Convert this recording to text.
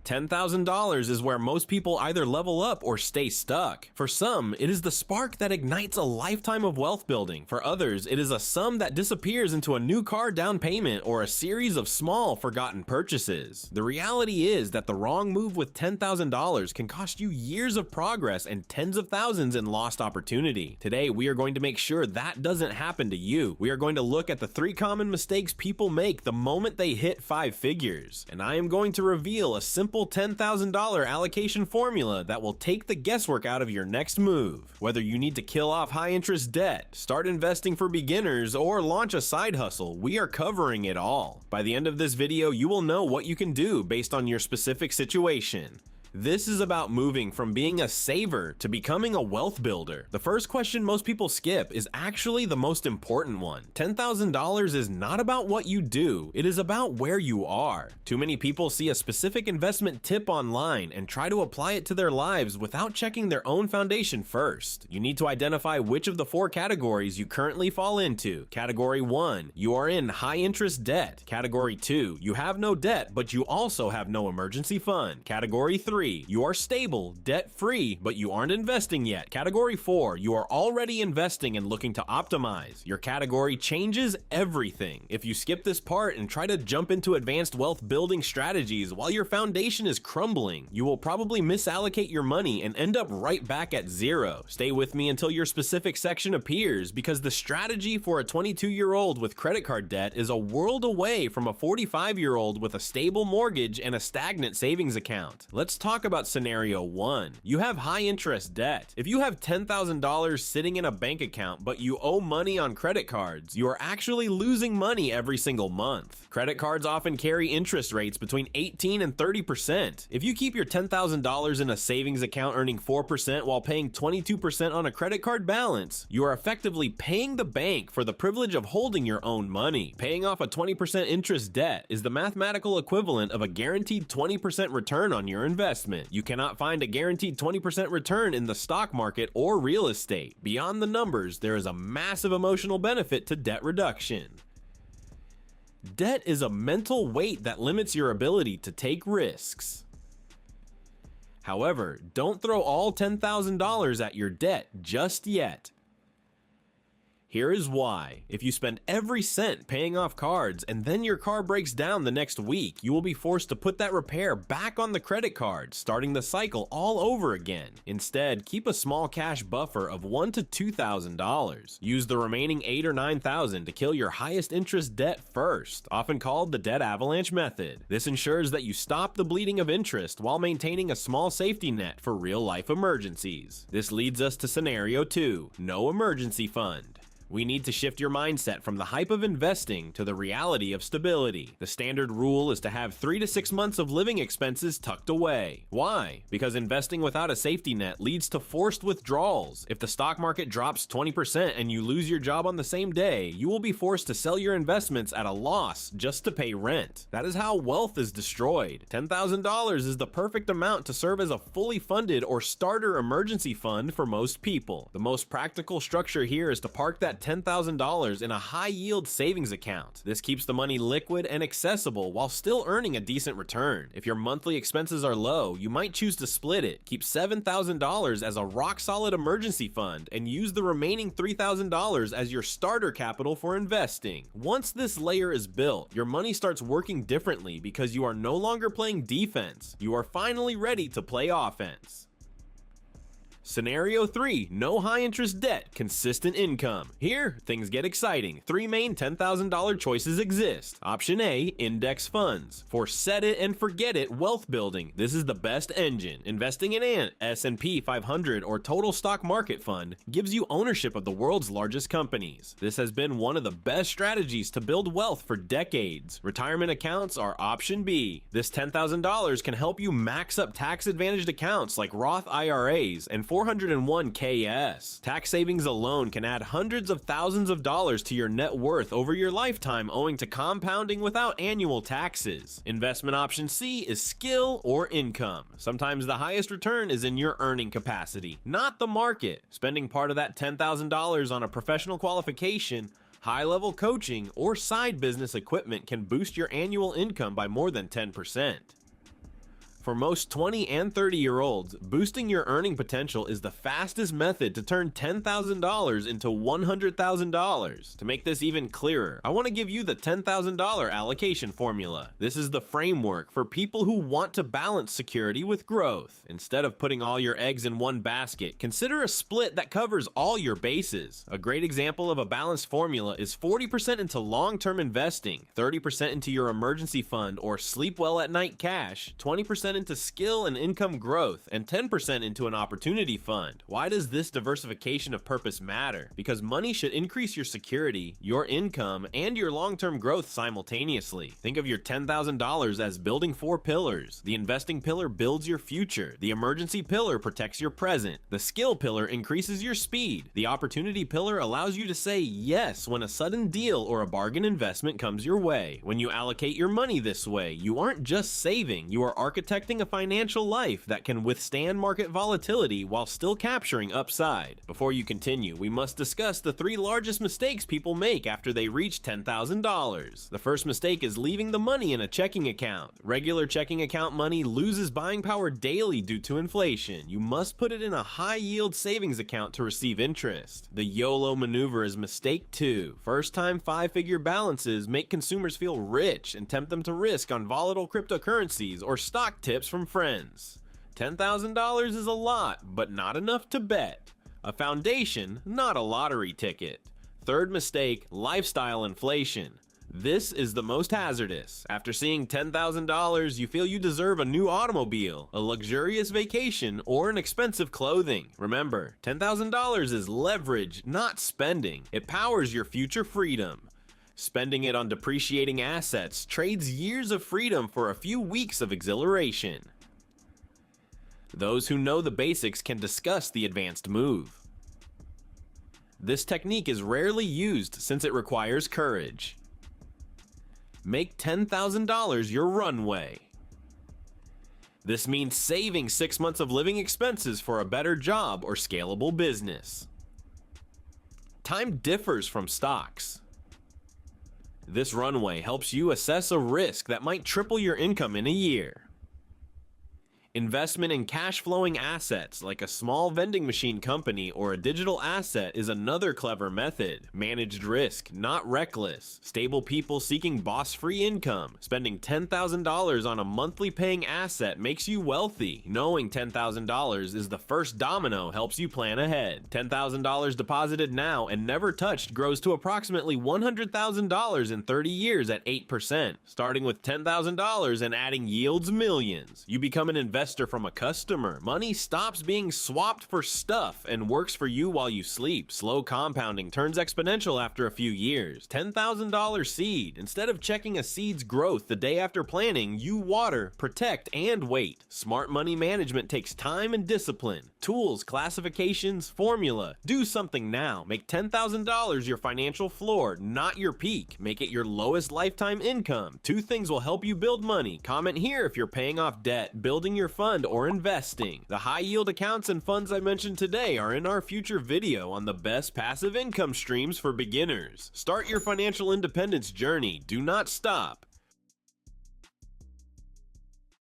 $10,000 is where most people either level up or stay stuck. For some, it is the spark that ignites a lifetime of wealth building. For others, it is a sum that disappears into a new car down payment or a series of small, forgotten purchases. The reality is that the wrong move with $10,000 can cost you years of progress and tens of thousands in lost opportunity. Today, we are going to make sure that doesn't happen to you. We are going to look at the 3 common mistakes people make the moment they hit 5 figures. And I am going to reveal a simple $10,000 allocation formula that will take the guesswork out of your next move. Whether you need to kill off high-interest debt, start investing for beginners, or launch a side hustle, we are covering it all. By the end of this video, you will know what you can do based on your specific situation. This is about moving from being a saver to becoming a wealth builder. The first question most people skip is actually the most important one. $10,000 is not about what you do, it is about where you are. Too many people see a specific investment tip online and try to apply it to their lives without checking their own foundation first. You need to identify which of the 4 categories you currently fall into. Category 1, you are in high interest debt. Category 2, you have no debt, but you also have no emergency fund. Category 3, you are stable, debt-free, but you aren't investing yet. Category 4, you are already investing and looking to optimize. Your category changes everything. If you skip this part and try to jump into advanced wealth building strategies while your foundation is crumbling, you will probably misallocate your money and end up right back at zero. Stay with me until your specific section appears, because the strategy for a 22-year-old with credit card debt is a world away from a 45-year-old with a stable mortgage and a stagnant savings account. Let's talk about scenario 1. You have high interest debt. If you have $10,000 sitting in a bank account but you owe money on credit cards, you are actually losing money every single month. Credit cards often carry interest rates between 18 and 30%. If you keep your $10,000 in a savings account earning 4% while paying 22% on a credit card balance, you are effectively paying the bank for the privilege of holding your own money. Paying off a 20% interest debt is the mathematical equivalent of a guaranteed 20% return on your investment. You cannot find a guaranteed 20% return in the stock market or real estate. Beyond the numbers, there is a massive emotional benefit to debt reduction. Debt is a mental weight that limits your ability to take risks. However, don't throw all $10,000 at your debt just yet. Here is why. If you spend every cent paying off cards and then your car breaks down the next week, you will be forced to put that repair back on the credit card, starting the cycle all over again. Instead, keep a small cash buffer of $1,000 to $2,000. Use the remaining $8,000 or $9,000 to kill your highest interest debt first, often called the debt avalanche method. This ensures that you stop the bleeding of interest while maintaining a small safety net for real-life emergencies. This leads us to scenario 2, no emergency fund. We need to shift your mindset from the hype of investing to the reality of stability. The standard rule is to have 3 to 6 months of living expenses tucked away. Why? Because investing without a safety net leads to forced withdrawals. If the stock market drops 20% and you lose your job on the same day, you will be forced to sell your investments at a loss just to pay rent. That is how wealth is destroyed. $10,000 is the perfect amount to serve as a fully funded or starter emergency fund for most people. The most practical structure here is to park that $10,000 in a high-yield savings account. This keeps the money liquid and accessible while still earning a decent return. If your monthly expenses are low, you might choose to split it. Keep $7,000 as a rock-solid emergency fund and use the remaining $3,000 as your starter capital for investing. Once this layer is built, your money starts working differently because you are no longer playing defense. You are finally ready to play offense. Scenario 3, no high interest debt, consistent income. Here, things get exciting. 3 main $10,000 choices exist. Option A, index funds. For set it and forget it wealth building, this is the best engine. Investing in an S&P 500 or total stock market fund gives you ownership of the world's largest companies. This has been one of the best strategies to build wealth for decades. Retirement accounts are option B. This $10,000 can help you max up tax-advantaged accounts like Roth IRAs and 401ks. Tax savings alone can add hundreds of thousands of dollars to your net worth over your lifetime owing to compounding without annual taxes. Investment option C is skill or income. Sometimes the highest return is in your earning capacity, not the market. Spending part of that $10,000 on a professional qualification, high-level coaching, or side business equipment can boost your annual income by more than 10%. For most 20 and 30-year-olds, boosting your earning potential is the fastest method to turn $10,000 into $100,000. To make this even clearer, I want to give you the $10,000 allocation formula. This is the framework for people who want to balance security with growth. Instead of putting all your eggs in one basket, consider a split that covers all your bases. A great example of a balanced formula is 40% into long-term investing, 30% into your emergency fund or sleep well at night cash, 20% into skill and income growth, and 10% into an opportunity fund. Why does this diversification of purpose matter? Because money should increase your security, your income, and your long-term growth simultaneously. Think of your $10,000 as building 4 pillars. The investing pillar builds your future. The emergency pillar protects your present. The skill pillar increases your speed. The opportunity pillar allows you to say yes when a sudden deal or a bargain investment comes your way. When you allocate your money this way, you aren't just saving, you are architecting a financial life that can withstand market volatility while still capturing upside. Before you continue, we must discuss the 3 largest mistakes people make after they reach $10,000. The first mistake is leaving the money in a checking account. Regular checking account money loses buying power daily due to inflation. You must put it in a high-yield savings account to receive interest. The YOLO maneuver is mistake 2. First-time 5-figure balances make consumers feel rich and tempt them to risk on volatile cryptocurrencies or stock tips from friends. $10,000 is a lot, but not enough to bet. A foundation, not a lottery ticket. Third mistake, lifestyle inflation. This is the most hazardous. After seeing $10,000, you feel you deserve a new automobile, a luxurious vacation, or an expensive clothing. Remember, $10,000 is leverage, not spending. It powers your future freedom. Spending it on depreciating assets trades years of freedom for a few weeks of exhilaration. Those who know the basics can discuss the advanced move. This technique is rarely used since it requires courage. Make $10,000 your runway. This means saving 6 months of living expenses for a better job or scalable business. Time differs from stocks. This runway helps you assess a risk that might triple your income in a year. Investment in cash-flowing assets like a small vending machine company or a digital asset is another clever method. Managed risk, not reckless. Stable people seeking boss-free income. Spending $10,000 on a monthly paying asset makes you wealthy. Knowing $10,000 is the first domino helps you plan ahead. $10,000 deposited now and never touched grows to approximately $100,000 in 30 years at 8%. Starting with $10,000 and adding yields millions. You become an investor from a customer. Money stops being swapped for stuff and works for you while you sleep. Slow compounding turns exponential after a few years. $10,000 seed. Instead of checking a seed's growth the day after planting, you water, protect, and wait. Smart money management takes time and discipline. Tools, classifications, formula. Do something now. Make $10,000 your financial floor, not your peak. Make it your lowest lifetime income. 2 things will help you build money. Comment here if you're paying off debt, building your fund, or investing. The high yield accounts and funds I mentioned today are in our future video on the best passive income streams for beginners. Start your financial independence journey. Do not stop.